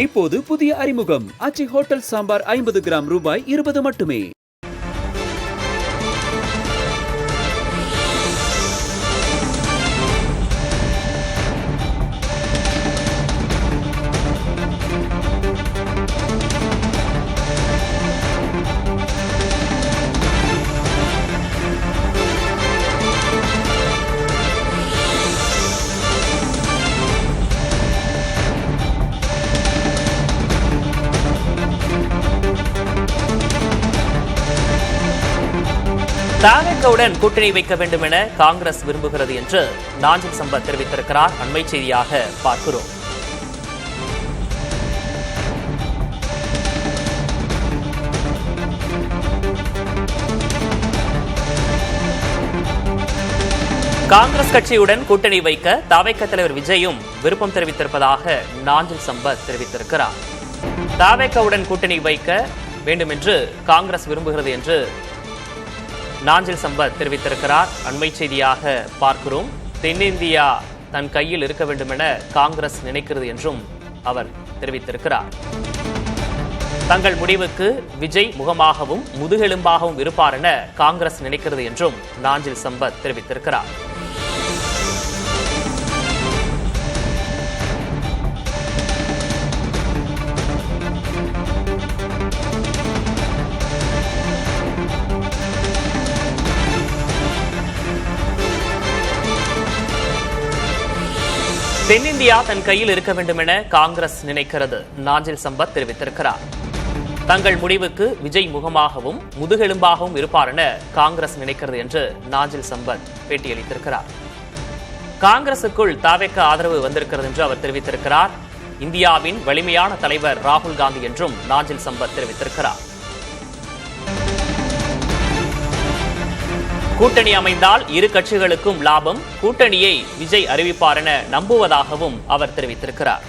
இப்போது புதிய அறிமுகம் ஆச்சி ஹோட்டல் சாம்பார் 50 கிராம் ரூபாய் 20 மட்டுமே. தாவேகவுடன் கூட்டணி வைக்க வேண்டும் என காங்கிரஸ் விரும்புகிறது என்று நாஞ்சில் சம்பத் தெரிவித்திருக்கிறார். அண்மை செய்தியாக பார்க்கிறோம். காங்கிரஸ் கட்சியுடன் கூட்டணி வைக்க தாவேக தலைவர் விஜயும் விருப்பம் தெரிவித்திருப்பதாக நாஞ்சில் சம்பத் தெரிவித்திருக்கிறார். தாவேகவுடன் கூட்டணி வைக்க வேண்டும் என்று காங்கிரஸ் விரும்புகிறது என்று நாஞ்சில் சம்பத் தெரிவித்திருக்கிறார். அண்மை செய்தியாக பார்க்கிறோம். தென்னிந்தியா தன் கையில் இருக்க வேண்டும் என காங்கிரஸ் நினைக்கிறது என்றும் அவர் தெரிவித்திருக்கிறார். தங்கள் முடிவுக்கு விஜய் முகமாகவும் முதுகெலும்பாகவும் இருப்பார் என காங்கிரஸ் நினைக்கிறது என்றும் நாஞ்சில் சம்பத் தெரிவித்திருக்கிறார். தென்னிந்தியா தன் கையில் இருக்க வேண்டும் என காங்கிரஸ் நினைக்கிறது நாஞ்சில் சம்பத் தெரிவித்திருக்கிறார். தங்கள் முடிவுக்கு விஜய் முகமாகவும் முதுகெலும்பாகவும் இருப்பார் என காங்கிரஸ் நினைக்கிறது என்று நாஞ்சில் சம்பத் பேட்டியளித்திருக்கிறார். காங்கிரசுக்குள் தாவேக ஆதரவு வந்திருக்கிறது என்று அவர் தெரிவித்திருக்கிறார். இந்தியாவின் வலிமையான தலைவர் ராகுல் காந்தி என்றும் நாஞ்சில் சம்பத் தெரிவித்திருக்கிறார். கூட்டணி அமைந்தால் இரு கட்சிகளுக்கும் லாபம், கூட்டணியை விஜய் அறிவிப்பார் என நம்புவதாகவும் அவர் தெரிவித்திருக்கிறார்.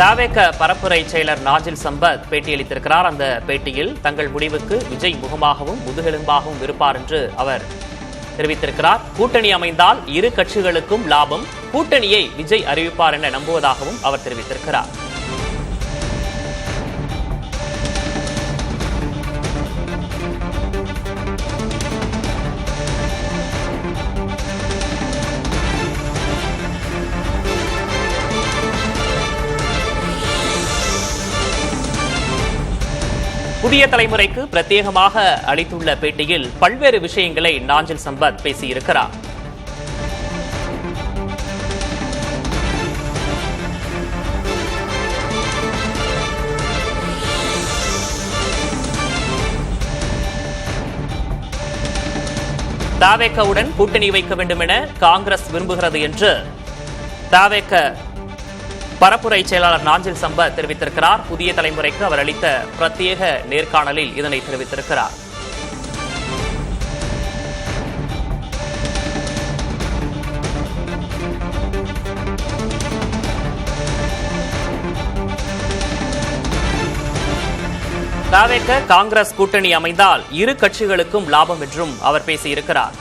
தாவேக பரப்புரை செயலர் நாஞ்சில் சம்பத் பேட்டியளித்திருக்கிறார். அந்த பேட்டியில் தங்கள் முடிவுக்கு விஜய் முகமாகவும் முதுகெலும்பாகவும் இருப்பார் என்று அவர் தெரிவித்திருக்கிறார். கூட்டணி அமைந்தால் இரு கட்சிகளுக்கும் லாபம், கூட்டணியை விஜய் அறிவிப்பார் என நம்புவதாகவும் அவர் தெரிவித்திருக்கிறார். புதிய தலைமுறைக்கு பிரத்யேகமாக அளித்துள்ள பேட்டியில் பல்வேறு விஷயங்களை நாஞ்சில் சம்பத் பேசியிருக்கிறார். தாவேகவுடன் கூட்டணி வைக்க வேண்டும் என காங்கிரஸ் விரும்புகிறது என்று தாவேக பரப்புரை செயலாளர் நாஞ்சில் சம்பத் தெரிவித்திருக்கிறார். புதிய தலைமுறைக்கு அவர் அளித்த பிரத்யேக நேர்காணலில் இதனை தெரிவித்திருக்கிறார். தாவேக காங்கிரஸ் கூட்டணி அமைந்தால் இரு கட்சிகளுக்கும் லாபம் என்றும் அவர் பேசியிருக்கிறார்.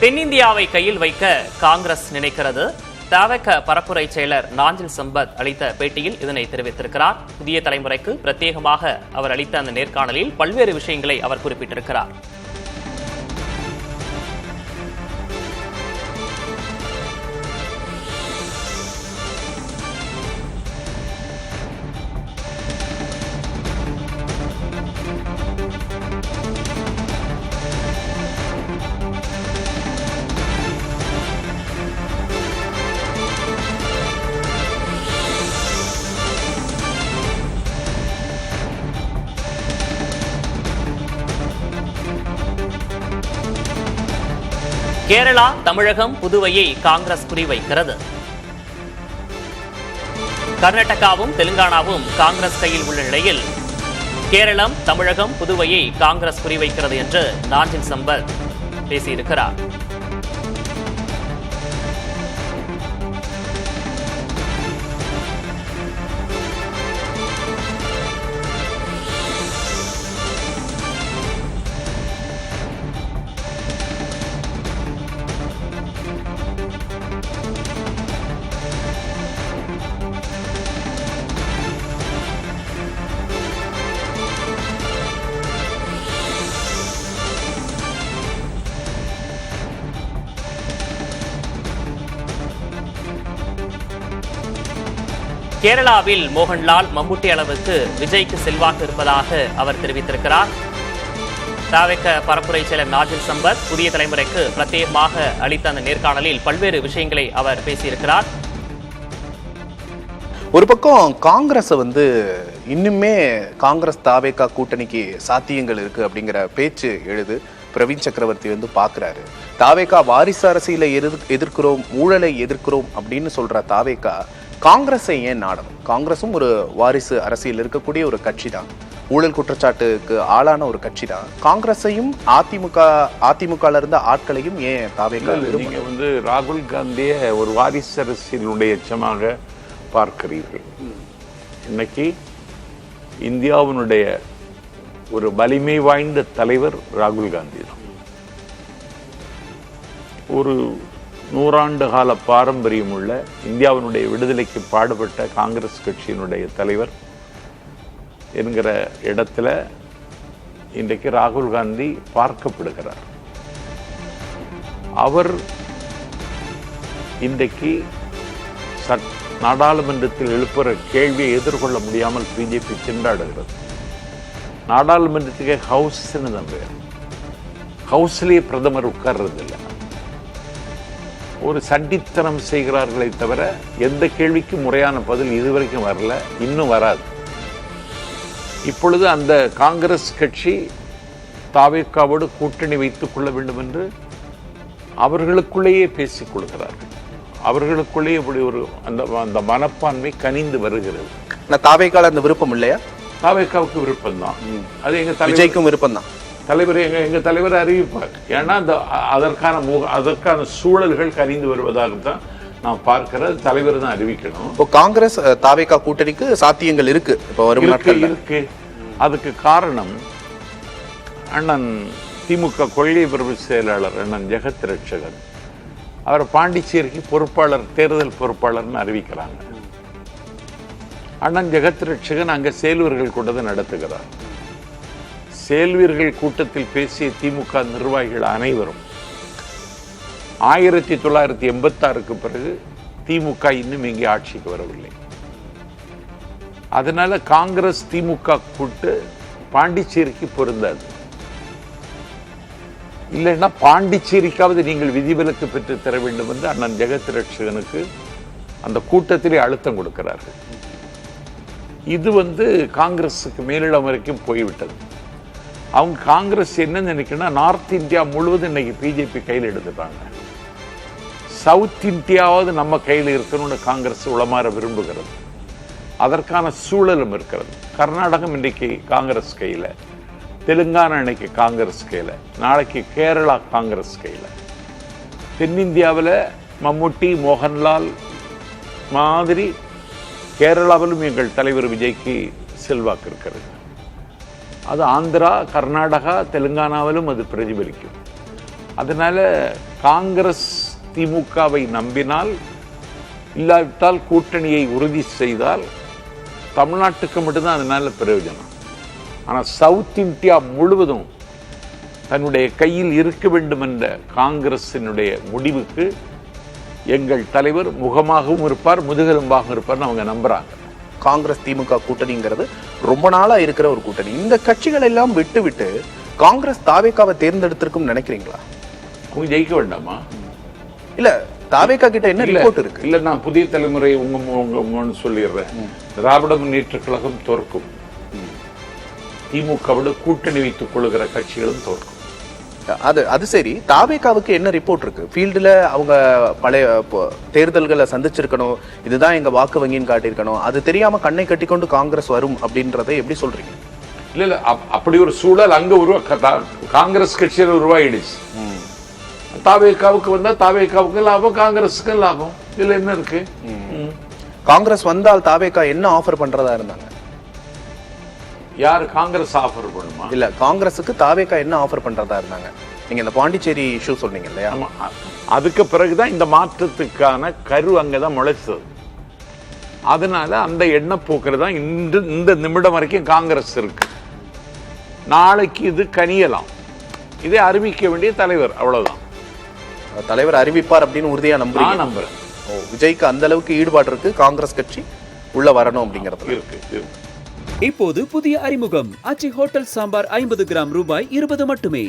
தென்னிந்தியாவை கையில் வைக்க காங்கிரஸ் நினைக்கிறது. தாவேக பரப்புரை செயலர் நாஞ்சில் சம்பத் அளித்த பேட்டியில் இதனை தெரிவித்திருக்கிறார். புதிய தலைமுறைக்கு பிரத்யேகமாக அவர் அளித்த அந்த நேர்காணலில் பல்வேறு விஷயங்களை அவர் குறிப்பிட்டிருக்கிறார். கேரளா, தமிழகம், புதுவையை காங்கிரஸ் குறிவைக்கிறது. கர்நாடகாவும் தெலுங்கானாவும் காங்கிரஸ் கையில் உள்ள நிலையில் கேரளம், தமிழகம், புதுவையை காங்கிரஸ் குறிவைக்கிறது என்று நாஞ்சில் சம்பத் பேசியிருக்கிறார். கேரளாவில் மோகன்லால், மம்முட்டி அளவுக்கு விஜய்க்கு செல்வாக்கு இருப்பதாக அவர் தெரிவித்திருக்கிறார். தாவேக பரப்புரை செயலர் நாஞ்சில் சம்பத் புதிய தலைமுறைக்கு பிரத்யேகமாக அளித்த அந்த நேர்காணலில் பல்வேறு விஷயங்களை அவர் பேசியிருக்கிறார். ஒரு பக்கம் காங்கிரஸ் இன்னுமே காங்கிரஸ் தாவேகா கூட்டணிக்கு சாத்தியங்கள் இருக்கு அப்படிங்கிற பேச்சு எழுது. பிரவீன் சக்கரவர்த்தி பார்க்கிறாரு, தாவேகா வாரிசு அரசியலை எதிர்க்கிறோம், ஊழலை எதிர்க்கிறோம் அப்படின்னு சொல்ற தாவேகா காங்கிரஸை ஏன் நாடணும்? காங்கிரஸும் ஒரு வாரிசு அரசியல் இருக்கக்கூடிய ஒரு கட்சி தான், ஊழல் குற்றச்சாட்டுக்கு ஆளான ஒரு கட்சி தான். காங்கிரஸையும் அதிமுக இருந்த ஆட்களையும் ஏன் தாவேகா? நீங்க ராகுல் காந்தியை ஒரு வாரிசு அரசியலுடைய எச்சமாக பார்க்கிறீர்கள். இன்னைக்கு இந்தியாவினுடைய ஒரு வலிமை வாய்ந்த தலைவர் ராகுல் காந்தி தான். ஒரு 100 ஆண்டு கால பாரம்பரியம் உள்ள இந்தியாவினுடைய விடுதலைக்கு பாடுபட்ட காங்கிரஸ் கட்சியினுடைய தலைவர் என்கிற இடத்துல இன்றைக்கு ராகுல் காந்தி பார்க்கப்படுகிறார். அவர் இன்றைக்கு நாடாளுமன்றத்தில் எழுப்புகிற கேள்வியை எதிர்கொள்ள முடியாமல் பிஜேபி திண்டாடுகிறது. நாடாளுமன்றத்துக்கு ஹவுஸ்ன்னு தான் பேர். ஹவுஸ்லேயே பிரதமர் உட்கார்றதில்லை. ஒரு சண்டித்தனம் செய்கிறார்களே தவிர எந்த கேள்விக்கும் முறையான பதில் இதுவரைக்கும் வரல, இன்னும் வராது. இப்பொழுது அந்த காங்கிரஸ் கட்சி தாவேகாவோடு கூட்டணி வைத்துக் கொள்ள வேண்டும் என்று அவர்களுக்குள்ளேயே பேசிக் கொள்கிறார்கள். அவர்களுக்குள்ளேயே இப்படி ஒரு அந்த மனப்பான்மை கனிந்து வருகிறது. தாவேகால அந்த விருப்பம் இல்லையா? தாவேகாவுக்கு விருப்பம் தான். அது எங்க விஜய்க்கும் விருப்பம் தான். தலைவர் எங்க தலைவர் அறிவிப்பார். ஏன்னா அதற்கான சூழல்கள் கனிந்து வருவதாக தான் நான் பார்க்கிறது. தலைவர் தான் அறிவிக்கணும். இப்போ காங்கிரஸ் தாவேகா கூட்டணிக்கு சாத்தியங்கள் இருக்கு. இப்போ வரும் நாட்கள் இருக்கு. அதுக்கு காரணம் அண்ணன் திமுக கொள்கை பிரிவு செயலாளர் அண்ணன் ஜெகத் ரட்சகன் அவர் பாண்டிச்சேரிக்கு பொறுப்பாளர், தேர்தல் பொறுப்பாளர்னு அறிவிக்கிறாங்க. அண்ணன் ஜெகத் ரட்சகன் அங்க செயல்வர்கள் கூட்டத்தை நடத்துகிறார். செயல்வீர்கள் கூட்டத்தில் பேசிய திமுக நிர்வாகிகள் அனைவரும் 1986க்கு பிறகு திமுக இன்னும் இங்கே ஆட்சிக்கு வரவில்லை. அதனால காங்கிரஸ் திமுக கூட்டு பாண்டிச்சேரிக்கு பொருந்தாது. இல்லைன்னா பாண்டிச்சேரிக்காவது நீங்கள் விதிவிலக்கு பெற்று தர வேண்டும் என்று அண்ணன் ஜெகத் ரட்சகனுக்கு அந்த கூட்டத்திலே அழுத்தம் கொடுக்கிறார்கள். இது காங்கிரஸுக்கு மேலிடம் வரைக்கும் போய்விட்டது. அவங்க காங்கிரஸ் என்ன நினைக்கணும்னா, நார்த் இந்தியா முழுவதும் இன்னைக்கு பிஜேபி கையில் எடுத்துட்டாங்க. சவுத் இந்தியாவது நம்ம கையில் இருக்கணும்னு காங்கிரஸ் உளமாற விரும்புகிறது. அதற்கான சூழலும் இருக்கிறது. கர்நாடகம் இன்னைக்கு காங்கிரஸ் கையில், தெலுங்கானா இன்னைக்கு காங்கிரஸ் கையில், நாளைக்கு கேரளா காங்கிரஸ் கையில். தென்னிந்தியாவில் மம்முட்டி, மோகன்லால் மாதிரி கேரளாவிலும் எங்கள் தலைவர் விஜய்க்கு செல்வாக்கு இருக்கிறது. அது ஆந்திரா, கர்நாடகா, தெலுங்கானாவிலும் அது பிரதிபலிக்கும். அதனால காங்கிரஸ் திமுகவை நம்பினால், இல்லாவிட்டால் கூட்டணியை உறுதி செய்தால் தமிழ்நாட்டுக்கு மட்டும்தான் அதனால பிரயோஜனம். ஆனால் சவுத் இந்தியா முழுவதும் தன்னுடைய கையில் இருக்க வேண்டும் என்ற காங்கிரசினுடைய முடிவுக்கு எங்கள் தலைவர் முகமாகவும் இருப்பார், முதுகெலும்பாகவும் இருப்பார்னு அவங்க நம்புறாங்க. காங்கிரஸ் திமுக கூட்டணிங்கிறது ரொம்ப நாளா இருக்கிற ஒரு கூட்டணி. இந்த கட்சிகள் எல்லாம் விட்டு காங்கிரஸ் தாவேகாவை தேர்ந்தெடுத்திருக்கும் நினைக்கிறீங்களா? அவங்க ஜெயிக்க வேண்டாமா? இல்ல, தாவேகா கிட்ட என்ன ரிப்போர்ட் இருக்கு? இல்ல, நான் புதிய தலைமுறை உங்க சொல்லிடுறேன். திராவிட முன்னேற்ற கழகம் தோற்கும், திமுகவோடு கூட்டணி வைத்துக் கொள்ளுகிற கட்சிகளும் தோற்கும். அது சரி, தாவேகாவுக்கு என்ன ரிப்போர்ட் இருக்கு? ஃபீல்டுல அவங்க பழைய தேர்தல்களை சந்திச்சிருக்கணும், இதுதான் எங்க வாக்கு வங்கின்னு காட்டியிருக்கணும், அது தெரியாம கண்ணை கட்டிக்கொண்டு காங்கிரஸ் வரும் அப்படின்றதை எப்படி சொல்றீங்க? இல்ல அப்படி ஒரு சூழல் அங்க காங்கிரஸ் கட்சியில் உருவாயிடுச்சு. தாவேகாவுக்கு வந்தா தாவேகாவுக்கு லாபம், காங்கிரஸுக்கு லாபம். இதுல என்ன இருக்கு? காங்கிரஸ் வந்தால் தாவேகா என்ன ஆஃபர் பண்றதா இருந்தாங்க? யாரு காங்கிரஸ் ஆஃபர் பண்ணுமா? இல்ல, காங்கிரஸுக்கு தாவேகா என்ன ஆஃபர் பண்றதா இருந்தாங்க? நீங்க இந்த பாண்டிச்சேரி இஷ்யூ சொன்னீங்க இல்லையா? அதுக்கு பிறகுதான் இந்த மாற்றத்துக்கான கரு அங்கதான் முளைச்சது. அதனால அந்த எண்ணம் போக்குறது தான் இந்த நிமிடம் வரைக்கும் காங்கிரஸ் இருக்கு. நாளைக்கு இது கனியலாம். இதை அறிவிக்க வேண்டிய தலைவர், அவ்வளவுதான். தலைவர் அறிவிப்பார் அப்படின்னு உறுதியா நம்புறேன். விஜய்க்கு அந்த அளவுக்கு ஈடுபாடு இருக்கு, காங்கிரஸ் கட்சி உள்ள வரணும் அப்படிங்கிறது இருக்கு. இப்போது புதிய அறிமுகம் ஆச்சி ஹோட்டல் சாம்பார் 50 கிராம் ரூபாய் 20 மட்டுமே.